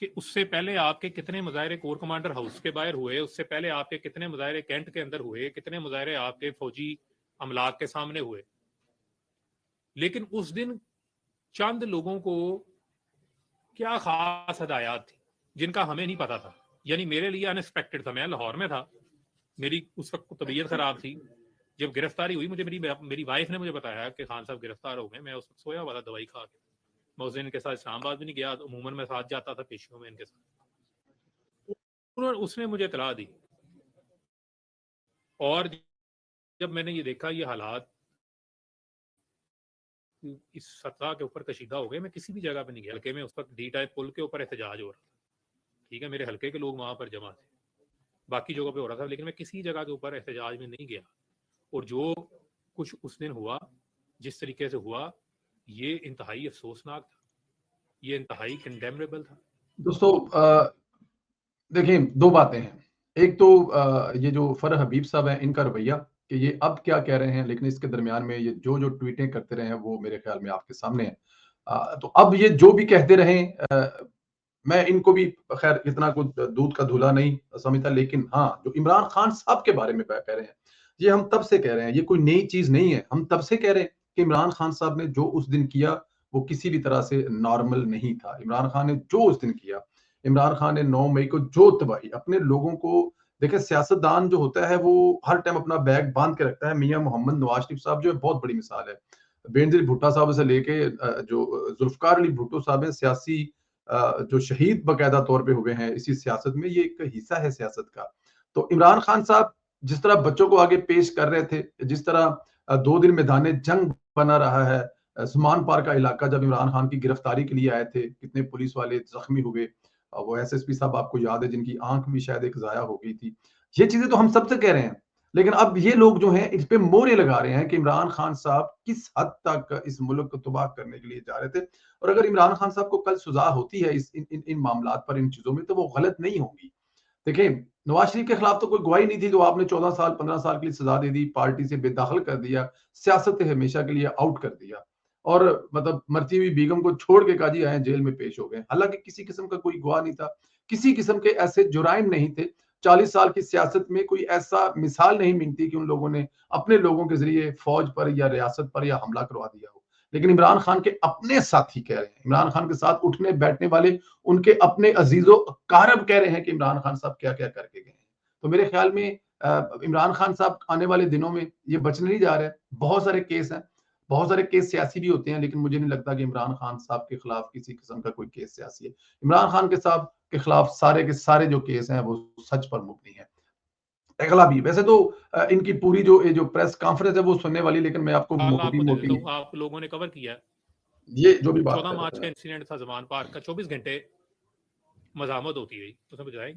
کہ اس سے پہلے آپ کے کتنے مظاہرے کور کمانڈر ہاؤس کے باہر ہوئے، اس سے پہلے آپ کے کتنے مظاہرے کینٹ کے اندر ہوئے، کتنے مظاہرے آپ کے فوجی املاک کے سامنے ہوئے. لیکن اس دن چند لوگوں کو کیا خاص ہدایات تھی جن کا ہمیں نہیں پتا تھا. یعنی میرے لیے انسپیکٹڈ تھا. میں لاہور میں تھا، میری اس وقت طبیعت خراب تھی. جب گرفتاری ہوئی مجھے میری وائف نے مجھے بتایا کہ خان صاحب گرفتار ہو گئے. میں اس وقت سویا ہوا تھا دوائی کھا کے. میں اس دن ان کے ساتھ اسلام آباد بھی نہیں گیا. عموماً میں ساتھ جاتا تھا پیشیوں میں ان کے ساتھ. اس نے مجھے اطلاع دی، اور جب میں نے یہ دیکھا یہ حالات اس سطح کے اوپر کشیدہ ہو گئے، میں کسی بھی جگہ پہ نہیں گیا. حلقے میں اس وقت ڈی ٹائپ پل کے اوپر احتجاج ہو رہا تھا. ٹھیک ہے، میرے حلقے کے لوگ وہاں پر جمع تھے، باقی جگہوں پہ ہو رہا تھا، لیکن میں کسی جگہ کے اوپر احتجاج میں نہیں گیا. اور جو کچھ اس دن ہوا، جس طریقے سے ہوا، یہ انتہائی افسوسناک تھا، یہ انتہائی کنڈیمنیبل تھا. دوستو دیکھیں، دو باتیں ہیں. ایک تو یہ جو فرح حبیب صاحب ہیں ان کا رویہ کہ یہ اب کیا کہہ رہے ہیں، لیکن اس کے درمیان میں یہ جو ٹویٹیں کرتے رہے ہیں وہ میرے خیال میں آپ کے سامنے ہیں. تو اب یہ جو بھی کہتے رہیں، میں ان کو بھی خیر اتنا کچھ دودھ کا دھلا نہیں سمجھتا، لیکن ہاں جو عمران خان صاحب کے بارے میں کہہ رہے ہیں یہ ہم تب سے کہہ رہے ہیں، یہ کوئی نئی چیز نہیں ہے. ہم تب سے کہہ رہے ہیں کہ عمران خان صاحب نے جو اس دن کیا وہ کسی بھی طرح سے نارمل نہیں تھا. عمران خان نے جو اس دن کیا، عمران خان نے 9 مئی کو جو تباہی اپنے لوگوں کو، دیکھیں سیاستدان جو ہوتا ہے وہ ہر ٹائم اپنا بیگ باندھ کے رکھتا ہے. میاں محمد نواز شریف صاحب جو ہے بہت بڑی مثال ہے. بینظیر بھٹو صاحب سے لے کے جو ذوالفقار علی بھٹو صاحب ہیں، سیاسی جو شہید باقاعدہ طور پہ ہوئے ہیں اسی سیاست میں، یہ ایک حصہ ہے سیاست کا. تو عمران خان صاحب جس طرح بچوں کو آگے پیش کر رہے تھے، جس طرح 2 دن میدان جنگ بنا رہا ہے. زمان پار کا علاقہ جب عمران خان کی گرفتاری کے لیے آئے تھے، کتنے پولیس والے زخمی ہوئے. وہ ایس ایس پی صاحب آپ کو یاد ہے جن کی آنکھ بھی شاید ایک ضائع ہو گئی تھی. یہ چیزیں تو ہم سب سے کہہ رہے ہیں، لیکن اب یہ لوگ جو ہیں اس پہ مورے لگا رہے ہیں کہ عمران خان صاحب کس حد تک اس ملک کو تباہ کرنے کے لیے جا رہے تھے. اور اگر عمران خان صاحب کو کل سزا ہوتی ہے ان معاملات پر، ان چیزوں میں، تو وہ غلط نہیں ہوگی. دیکھیں نواز شریف کے خلاف تو کوئی گواہی نہیں تھی، تو آپ نے 14 سال 15 سال کے لیے سزا دے دی، پارٹی سے بے دخل کر دیا، سیاست سے ہمیشہ کے لیے آؤٹ کر دیا، اور مطلب مرتی ہوئی بیگم کو چھوڑ کے کہا جی آئے جیل میں پیش ہو گئے. حالانکہ کسی قسم کا کوئی گواہ نہیں تھا، کسی قسم کے ایسے جرائم نہیں تھے. 40 سال کی سیاست میں کوئی ایسا مثال نہیں ملتی کہ ان لوگوں نے اپنے لوگوں کے ذریعے فوج پر یا ریاست پر یا حملہ کروا دیا ہو. لیکن عمران خان کے اپنے ساتھی کہہ رہے ہیں، عمران خان کے ساتھ اٹھنے بیٹھنے والے ان کے اپنے عزیز و اقارب کہہ رہے ہیں کہ عمران خان صاحب کیا کیا کر کے گئے ہیں. تو میرے خیال میں عمران خان صاحب آنے والے دنوں میں یہ بچنے نہیں جا رہے. بہت سارے کیس ہیں، بہت سارے کیس سیاسی بھی ہوتے ہیں، لیکن مجھے نہیں لگتا کہ عمران خان صاحب کے خلاف کسی قسم کا کوئی کیس سیاسی ہے. عمران خان کے صاحب کے خلاف سارے کے سارے جو کیس ہیں وہ سچ پر مبنی ہیں. اغلبی ویسے تو ان کی پوری جو پریس کانفرنس ہے وہ سننے والی، لیکن میں آپ کو اللہ آپ موٹی کو دے موٹی دیتا ہوں، آپ لوگوں نے کور کیا ہے. یہ جو بھی بات 14 ہے مارچ کا انسیڈنٹ تھا زمان پارک کا. 24 گھنٹے مزاحمت ہوتی رہی اس میں بجائے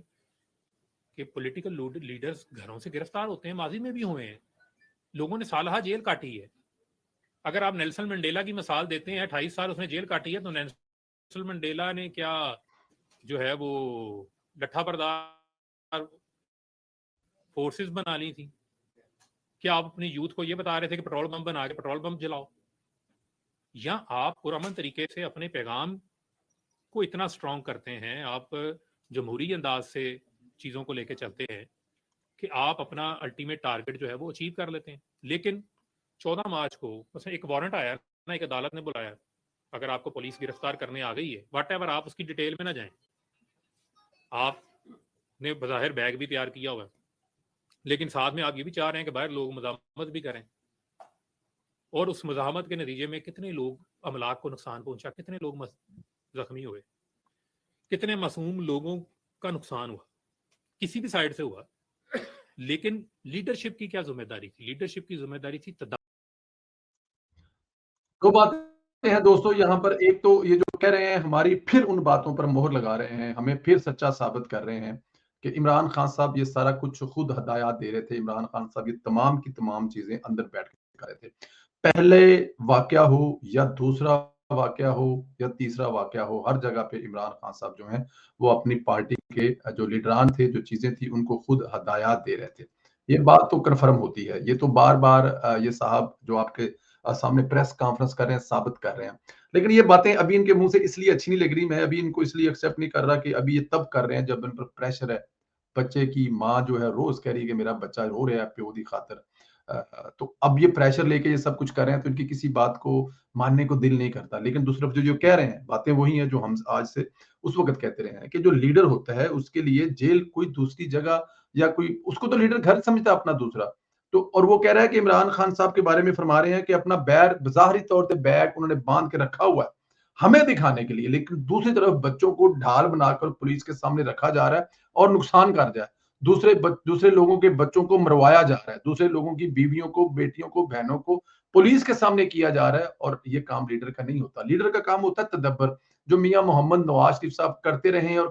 کہ پولیٹیکل لیڈرز گھروں سے گرفتار ہوتے ہیں. ماضی میں بھی ہوئے ہیں، لوگوں نے سالہ جیل کاٹی ہے. اگر آپ نیلسن منڈیلا کی مثال دیتے ہیں، 28 سال اس نے جیل کاٹی ہے، تو نیلسن منڈیلا نے کیا جو ہے وہ لٹھا بردار فورسز بنا لی تھی؟ کیا آپ اپنی یوتھ کو یہ بتا رہے تھے کہ پیٹرول پمپ بنا کے پیٹرول پمپ جلاؤ؟ یا آپ پرامن طریقے سے اپنے پیغام کو اتنا سٹرونگ کرتے ہیں، آپ جمہوری انداز سے چیزوں کو لے کے چلتے ہیں کہ آپ اپنا الٹیمیٹ ٹارگٹ جو ہے وہ اچیو کر لیتے ہیں. لیکن 14 مارچ کو مثلا ایک وارنٹ آیا نا، ایک عدالت نے بلایا، اگر آپ کو پولیس گرفتار کرنے آ گئی ہے واٹ ایور، آپ اس کی ڈیٹیل میں نہ جائیں. آپ نے بظاہر بیگ بھی تیار کیا ہوا ہے، لیکن ساتھ میں آپ یہ بھی چاہ رہے ہیں کہ باہر لوگ مزاحمت بھی کریں، اور اس مزاحمت کے نتیجے میں کتنے لوگ املاک کو نقصان پہنچا، کتنے لوگ زخمی ہوئے، کتنے معصوم لوگوں کا نقصان ہوا، کسی بھی سائڈ سے ہوا. لیکن لیڈرشپ کی کیا ذمہ داری تھی؟ لیڈرشپ کی ذمہ داری تھی دو باتیں ہیں دوستو یہاں پر. ایک تو یہ جو کہہ رہے ہیں ہماری پھر ان باتوں پر مہر لگا رہے ہیں، ہمیں پھر سچا ثابت کر رہے ہیں کہ عمران خان صاحب یہ سارا کچھ خود ہدایات دے رہے تھے. عمران خان صاحب یہ تمام کی تمام چیزیں اندر بیٹھ کے کر رہے تھے. پہلے واقعہ ہو یا دوسرا واقعہ ہو یا تیسرا واقعہ ہو، ہر جگہ پہ عمران خان صاحب جو ہیں وہ اپنی پارٹی کے جو لیڈران تھے، جو چیزیں تھیں، ان کو خود ہدایات دے رہے تھے. یہ بات تو کنفرم ہوتی ہے، یہ تو بار بار یہ صاحب جو آپ کے سامنے پریس کانفرنس کر رہے ہیں ثابت کر رہے ہیں. لیکن یہ باتیں ابھی ان کے منہ سے اس لیے اچھی نہیں لگ رہی, میں ابھی ان کو اس لیے ایکسیپٹ نہیں کر رہا کہ ابھی یہ تب کر رہے ہیں جب ان پر پریشر ہے. بچے کی ماں جو ہے روز کہہ رہی ہے کہ میرا بچہ رو رہا ہے پیو دی خاطر, تو اب یہ پریشر لے کے یہ سب کچھ کر رہے ہیں, تو ان کی کسی بات کو ماننے کو دل نہیں کرتا. لیکن دوسرا جو کہہ رہے ہیں باتیں وہی ہیں جو ہم آج سے اس وقت کہتے رہے ہیں کہ جو لیڈر ہوتا ہے اس کے لیے جیل کوئی دوسری جگہ یا کوئی, اس کو تو لیڈر گھر سمجھتا ہے اپنا دوسرا. تو اور وہ کہہ رہا ہے کہ عمران خان صاحب کے بارے میں فرما رہے ہیں کہ اپنا بیگ ظاہری طور پہ بیگ انہوں نے باندھ کے رکھا ہوا ہے ہمیں دکھانے کے لیے, لیکن دوسری طرف بچوں کو ڈھال بنا کر پولیس کے سامنے رکھا جا رہا ہے اور نقصان کر جائے, دوسرے لوگوں کے بچوں کو مروایا جا رہا ہے, دوسرے لوگوں کی بیویوں کو, بیٹیوں کو, بہنوں کو پولیس کے سامنے کیا جا رہا ہے. اور یہ کام لیڈر کا نہیں ہوتا. لیڈر کا کام ہوتا ہے تدبر, جو میاں محمد نواز شریف صاحب کرتے رہے ہیں اور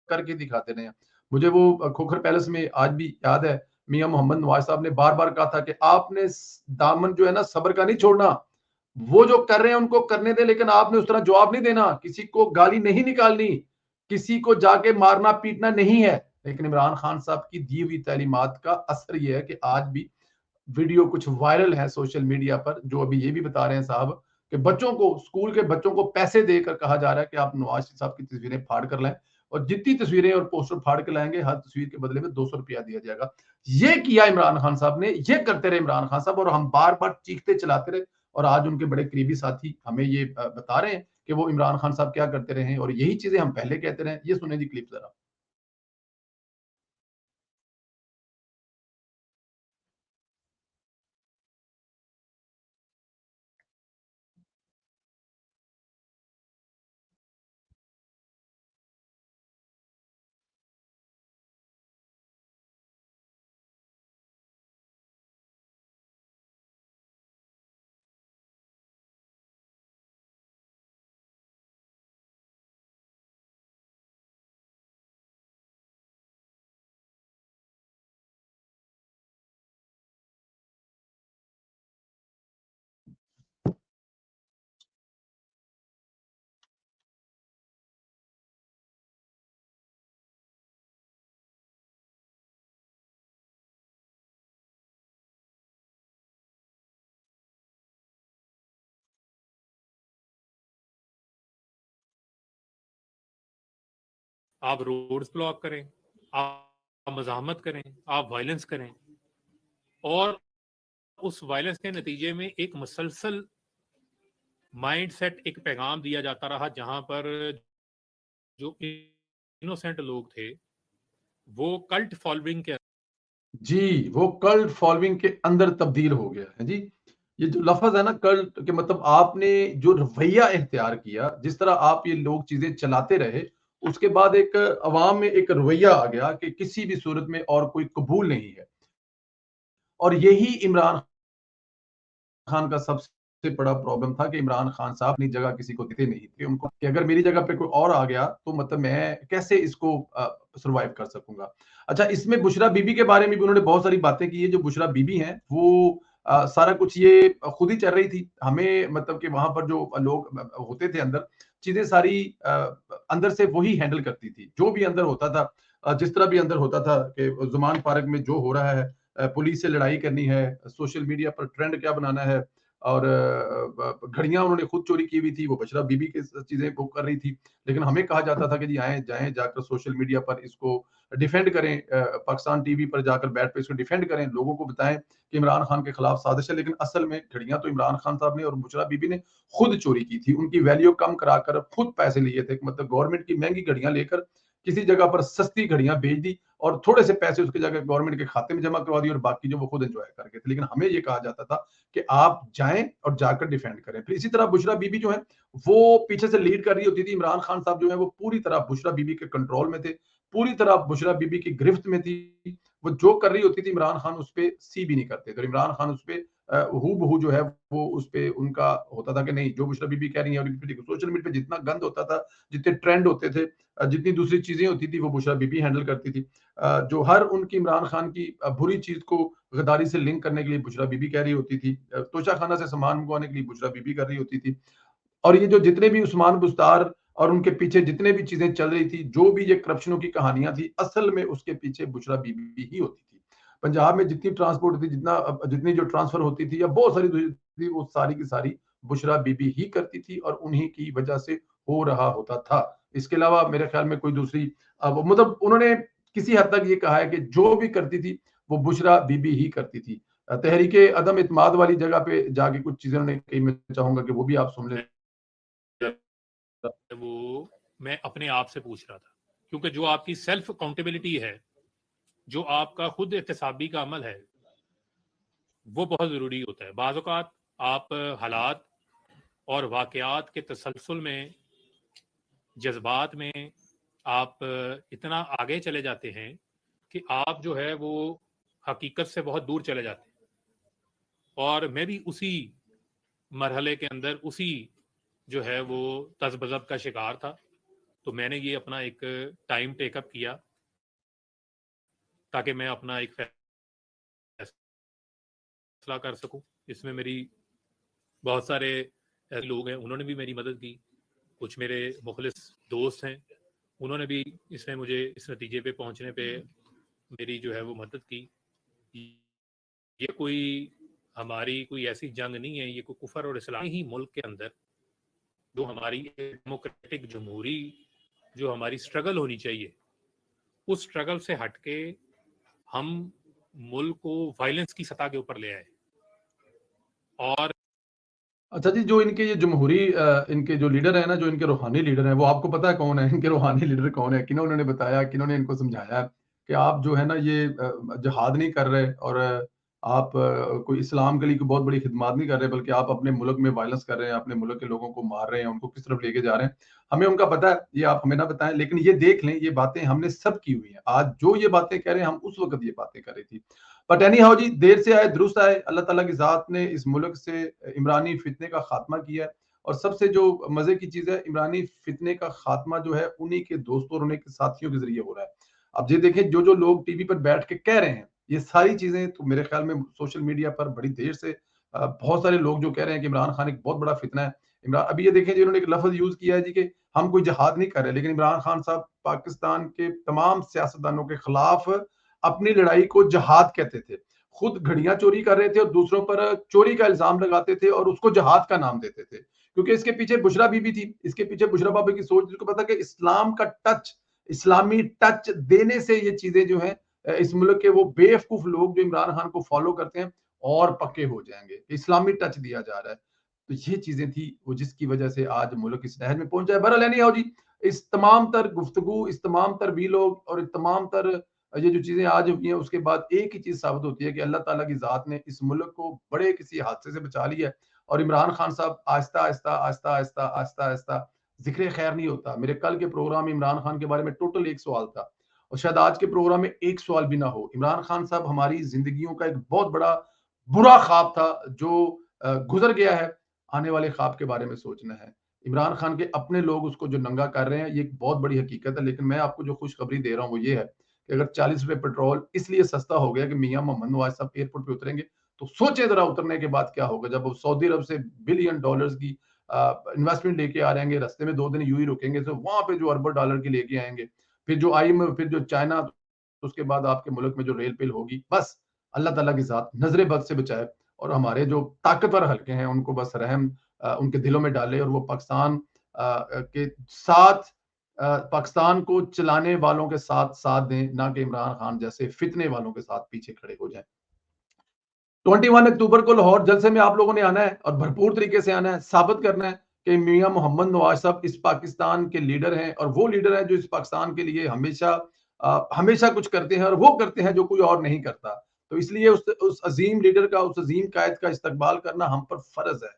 کر کے دکھاتے رہے ہیں. مجھے وہ کھوکھر پیلس میں آج بھی یاد ہے, میاں محمد نواز صاحب نے بار بار کہا تھا کہ آپ نے دامن جو ہے نا صبر کا نہیں چھوڑنا, وہ جو کر رہے ہیں ان کو کرنے دیں, لیکن آپ نے اس طرح جواب نہیں دینا, کسی کو گالی نہیں نکالنی, کسی کو جا کے مارنا پیٹنا نہیں ہے. لیکن عمران خان صاحب کی دی ہوئی تعلیمات کا اثر یہ ہے کہ آج بھی ویڈیو کچھ وائرل ہے سوشل میڈیا پر, جو ابھی یہ بھی بتا رہے ہیں صاحب کہ بچوں کو, اسکول کے بچوں کو پیسے دے کر کہا جا رہا ہے کہ آپ نواز شریف صاحب کی تصویریں پھاڑ کر لائیں, اور جتنی تصویریں اور پوسٹر پھاڑ کے لائیں گے ہر تصویر کے بدلے میں 200 روپیہ دیا جائے گا. یہ کیا عمران خان صاحب نے, یہ کرتے رہے عمران خان صاحب, اور ہم بار بار چیختے چلاتے رہے. اور آج ان کے بڑے قریبی ساتھی ہمیں یہ بتا رہے ہیں کہ وہ عمران خان صاحب کیا کرتے رہے, اور یہی چیزیں ہم پہلے کہتے رہے. یہ سنیں جی کلپ ذرا. آپ روڈز بلاک کریں, آپ مزاحمت کریں, آپ وائلنس کریں, اور اس وائلنس کے نتیجے میں ایک مسلسل مائنڈ سیٹ, ایک پیغام دیا جاتا رہا جہاں پر جو انوسینٹ لوگ تھے وہ کلٹ فالوئنگ کے, جی وہ کلٹ فالوئنگ کے اندر تبدیل ہو گیا ہے. جی یہ جو لفظ ہے نا کلٹ کے, مطلب آپ نے جو رویہ اختیار کیا, جس طرح آپ یہ لوگ چیزیں چلاتے رہے, اس کے بعد ایک عوام میں ایک رویہ آ گیا کہ کسی بھی صورت میں اور کوئی قبول نہیں ہے. اور یہی عمران خان کا سب سے بڑا پرابلم تھا کہ عمران خان صاحب اپنی جگہ کسی کو دیتے نہیں تھے ان کو, کہ اگر میری جگہ پہ کوئی اور آ گیا تو مطلب میں کیسے اس کو سروائیو کر سکوں گا. اچھا, اس میں بشرا بی بی کے بارے میں بھی انہوں نے بہت ساری باتیں کی ہے. جو بشرا بی بی ہیں وہ سارا کچھ یہ خود ہی چل رہی تھی, ہمیں مطلب کہ وہاں پر جو لوگ ہوتے تھے اندر, چیزیں ساری اندر سے وہی ہینڈل کرتی تھی. جو بھی اندر ہوتا تھا, جس طرح بھی اندر ہوتا تھا کہ زمان فارغ میں جو ہو رہا ہے, پولیس سے لڑائی کرنی ہے, سوشل میڈیا پر ٹرینڈ کیا بنانا ہے, اور گھڑیاں انہوں نے خود چوری کی ہوئی تھی, وہ بشرا بی بی کی چیزیں وہ کر رہی تھی. لیکن ہمیں کہا جاتا تھا کہ جی آئیں جائیں جا کر سوشل میڈیا پر اس کو ڈیفینڈ کریں, پاکستان ٹی وی پر جا کر بیٹھ پہ اس کو ڈیفینڈ کریں, لوگوں کو بتائیں کہ عمران خان کے خلاف سازش ہے. لیکن اصل میں گھڑیاں تو عمران خان صاحب نے اور بشرا بی بی نے خود چوری کی تھی, ان کی ویلیو کم کرا کر خود پیسے لیے تھے. مطلب گورنمنٹ کی مہنگی گھڑیاں لے کر کسی جگہ پر سستی گھڑیاں بیچ دی, اور تھوڑے سے پیسے اس کی جگہ گورنمنٹ کے کھاتے میں جمع کروا دی, اور باقی جو وہ خود انجوائے کر گئے تھے. لیکن ہمیں یہ کہا جاتا تھا کہ آپ جائیں اور جا کر ڈیفینڈ کریں. پھر اسی طرح بشرا بی بی جو ہے وہ پیچھے سے لیڈ کر رہی ہوتی تھی. عمران خان صاحب جو ہے وہ پوری طرح بشرا بی بی کے کنٹرول میں تھے, پوری طرح بشرا بی بی کی گرفت میں تھی. وہ جو کر رہی ہوتی تھی عمران خان اس پہ سی بھی نہیں کرتے تھے, اور عمران خان اس پہ ہو بہو جو ہے وہ اس پہ ان کا ہوتا تھا کہ نہیں جو بشرا بی بی کہہ رہی ہیں. اور سوشل میڈیا پہ جتنا گند ہوتا تھا, جتنے ٹرینڈ ہوتے تھے, جتنی دوسری چیزیں ہوتی تھی, وہ بشرا بی بی ہینڈل کرتی تھی. جو ہر ان کی عمران خان کی بری چیز کو غداری سے لنک کرنے کے لیے بشرا بی بی کہہ رہی ہوتی تھی, توشہ خانہ سے سامان منگوانے کے لیے بشرا بی بی کر رہی ہوتی تھی. اور یہ جو جتنے بھی عثمان بستار اور ان کے پیچھے جتنے بھی چیزیں چل رہی تھی, جو بھی یہ کرپشنوں کی کہانیاں تھی, اصل میں اس کے پیچھے بشرا بی بی ہی ہوتی تھی. پنجاب میں جتنی ٹرانسپورٹ تھی, جتنی جو ٹرانسفر ہوتی تھی یا بہت ساری تھی, وہ ساری کی ساری بشرا بی بی ہی کرتی تھی اور انہی کی وجہ سے ہو رہا ہوتا تھا. اس کے علاوہ میرے خیال میں کوئی دوسری مطلب انہوں نے کسی حد تک یہ کہا ہے کہ جو بھی کرتی تھی وہ بشرا بی بی ہی کرتی تھی. تحریک عدم اعتماد والی جگہ پہ جا کے کچھ چیزیں انہوں نے کہی, میں چاہوں گا کہ وہ بھی آپ سن لیں. وہ میں اپنے آپ سے پوچھ رہا تھا, کیونکہ جو آپ کی سیلف اکاؤنٹیبلٹی ہے, جو آپ کا خود احتسابی کا عمل ہے, وہ بہت ضروری ہوتا ہے. بعض اوقات آپ حالات اور واقعات کے تسلسل میں, جذبات میں آپ اتنا آگے چلے جاتے ہیں کہ آپ جو ہے وہ حقیقت سے بہت دور چلے جاتے ہیں. اور میں بھی اسی مرحلے کے اندر اسی جو ہے وہ تذبذب کا شکار تھا. تو میں نے یہ اپنا ایک ٹائم ٹیک اپ کیا تاکہ میں اپنا ایک فیصلہ کر سکوں. اس میں میری بہت سارے ایسے لوگ ہیں, انہوں نے بھی میری مدد کی. کچھ میرے مخلص دوست ہیں, انہوں نے بھی اس میں مجھے اس نتیجے پہ پہنچنے پہ میری جو ہے وہ مدد کی. یہ کوئی ہماری کوئی ایسی جنگ نہیں ہے, یہ کوئی کفر اور اسلام ہی ملک کے اندر جو ہماری ڈیموکریٹک جمہوری جو ہماری سٹرگل ہونی چاہیے, اس سٹرگل سے ہٹ کے ہم ملک کو وائلنس کی سطح کے اوپر لے آئے. اور اچھا جی, جو ان کے یہ جمہوری ان کے جو لیڈر ہیں نا, جو ان کے روحانی لیڈر ہیں, وہ آپ کو پتا ہے کون ہے؟ ان کے روحانی لیڈر کون ہے؟ کنہوں نے بتایا, کنہوں نے ان کو سمجھایا کہ آپ جو ہے نا یہ جہاد نہیں کر رہے اور آپ کوئی اسلام کے لیے کوئی بہت بڑی خدمات نہیں کر رہے, بلکہ آپ اپنے ملک میں وائلنس کر رہے ہیں, اپنے ملک کے لوگوں کو مار رہے ہیں, ان کو کس طرف لے کے جا رہے ہیں. ہمیں ان کا پتا ہے, یہ آپ ہمیں نہ بتائیں, لیکن یہ دیکھ لیں یہ باتیں ہم نے سب کی ہوئی ہیں. آج جو یہ باتیں کہہ رہے ہیں, ہم اس وقت یہ باتیں کر رہی تھی. بٹ اینی ہاؤ جی, دیر سے آئے درست آئے. اللہ تعالیٰ کی ذات نے اس ملک سے عمرانی فتنے کا خاتمہ کیا ہے, اور سب سے جو مزے کی چیز ہے, عمرانی فتنے کا خاتمہ جو ہے انہی کے دوستوں اور انہی کے ساتھیوں کے ذریعے ہو رہا ہے. اب یہ دیکھیں, جو لوگ ٹی وی پر بیٹھ کے کہہ رہے ہیں یہ ساری چیزیں, تو میرے خیال میں سوشل میڈیا پر بڑی دیر سے بہت سارے لوگ جو کہہ رہے ہیں کہ عمران خان ایک بہت بڑا فتنہ ہے. ابھی یہ دیکھیں جی, انہوں نے ایک لفظ یوز کیا ہے جی کہ ہم کوئی جہاد نہیں کر رہے, لیکن عمران خان صاحب پاکستان کے تمام سیاستدانوں کے خلاف اپنی لڑائی کو جہاد کہتے تھے. خود گھڑیاں چوری کر رہے تھے اور دوسروں پر چوری کا الزام لگاتے تھے اور اس کو جہاد کا نام دیتے تھے, کیونکہ اس کے پیچھے بشرا بی بی تھی. اس کے پیچھے بشرا بابی کی سوچ, جس کو پتا کہ اسلام کا ٹچ, اسلامی ٹچ دینے سے یہ چیزیں جو ہیں اس ملک کے وہ بے وقوف لوگ جو عمران خان کو فالو کرتے ہیں اور پکے ہو جائیں گے. اسلامی ٹچ دیا جا رہا ہے. تو یہ چیزیں تھی وہ جس کی وجہ سے آج ملک اس نہج میں پہنچا ہے. بہرحال نہیں آؤ جی, اس تمام تر گفتگو, اس تمام تر ویلوگ اور تمام تر یہ جو چیزیں آج ہوئی ہیں, اس کے بعد ایک ہی چیز ثابت ہوتی ہے کہ اللہ تعالیٰ کی ذات نے اس ملک کو بڑے کسی حادثے سے بچا لیا ہے. اور عمران خان صاحب آہستہ آہستہ آہستہ آہستہ آہستہ آہستہ ذکر خیر نہیں ہوتا. میرے کل کے پروگرام میں عمران خان کے بارے میں ٹوٹل ایک سوال تھا, اور شاید آج کے پروگرام میں ایک سوال بھی نہ ہو. عمران خان صاحب ہماری زندگیوں کا ایک بہت بڑا برا خواب تھا جو گزر گیا ہے. آنے والے خواب کے بارے میں سوچنا ہے. عمران خان کے اپنے لوگ اس کو جو ننگا کر رہے ہیں, یہ ایک بہت بڑی حقیقت ہے. لیکن میں آپ کو جو خوشخبری دے رہا ہوں وہ یہ ہے کہ اگر 40 روپے پیٹرول اس لیے سستا ہو گیا کہ میاں محمد نواز صاحب ایئرپورٹ پہ اتریں گے, تو سوچے ذرا اترنے کے بعد کیا ہوگا جب وہ سعودی عرب سے بلین ڈالرز کی انویسٹمنٹ لے کے آ رہیں گے, رستے میں 2 دن یوں ہی رکیں گے, تو وہاں پہ جو اربوں ڈالر کی لے کے آئیں گے, پھر جو پھر جو چائنا, اس کے بعد آپ کے ملک میں جو ریل پل ہوگی. بس اللہ تعالیٰ کی ذات نظر بد سے بچائے, اور ہمارے جو طاقتور حلقے ہیں ان کو بس رحم ان کے دلوں میں ڈالے, اور وہ پاکستان کے ساتھ, پاکستان کو چلانے والوں کے ساتھ ساتھ دیں, نہ کہ عمران خان جیسے فتنے والوں کے ساتھ پیچھے کھڑے ہو جائیں. 21 اکتوبر کو لاہور جلسے میں آپ لوگوں نے آنا ہے, اور بھرپور طریقے سے آنا ہے, ثابت کرنا ہے کہ میاں محمد نواز صاحب اس پاکستان کے لیڈر ہیں, اور وہ لیڈر ہیں جو اس پاکستان کے لیے ہمیشہ کچھ کرتے ہیں, اور وہ کرتے ہیں جو کوئی اور نہیں کرتا. تو اس لیے اس عظیم لیڈر کا, اس عظیم قائد کا استقبال کرنا ہم پر فرض ہے.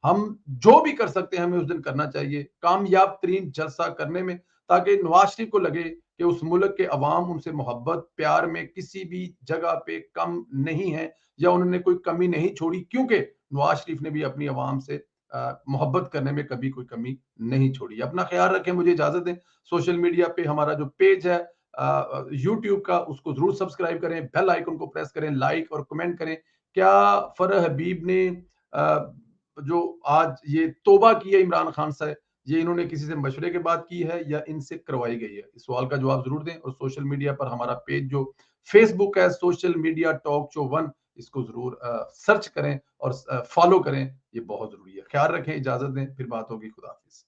ہم جو بھی کر سکتے ہیں ہمیں اس دن کرنا چاہیے, کامیاب ترین جلسہ کرنے میں, تاکہ نواز شریف کو لگے کہ اس ملک کے عوام ان سے محبت پیار میں کسی بھی جگہ پہ کم نہیں ہے, یا انہوں نے کوئی کمی نہیں چھوڑی, کیونکہ نواز شریف نے بھی اپنی عوام سے محبت کرنے میں کبھی کوئی کمی نہیں چھوڑی. اپنا خیال رکھیں, مجھے اجازت دیں. سوشل میڈیا پہ ہمارا جو پیج ہے یوٹیوب کا, اس کو ضرور سبسکرائب کریں, بیل آئیکن کو پریس کریں, لائک اور کمنٹ کریں. کیا فرح حبیب نے جو آج یہ توبہ کی ہے عمران خان سے, یہ انہوں نے کسی سے مشورے کے بعد کی ہے یا ان سے کروائی گئی ہے؟ اس سوال کا جواب ضرور دیں. اور سوشل میڈیا پر ہمارا پیج جو فیس بک ہے, سوشل میڈیا ٹاک شو 1, اس کو ضرور سرچ کریں اور فالو کریں، یہ بہت ضروری ہے. خیال رکھیں، اجازت دیں، پھر بات ہوگی. خدا حافظ.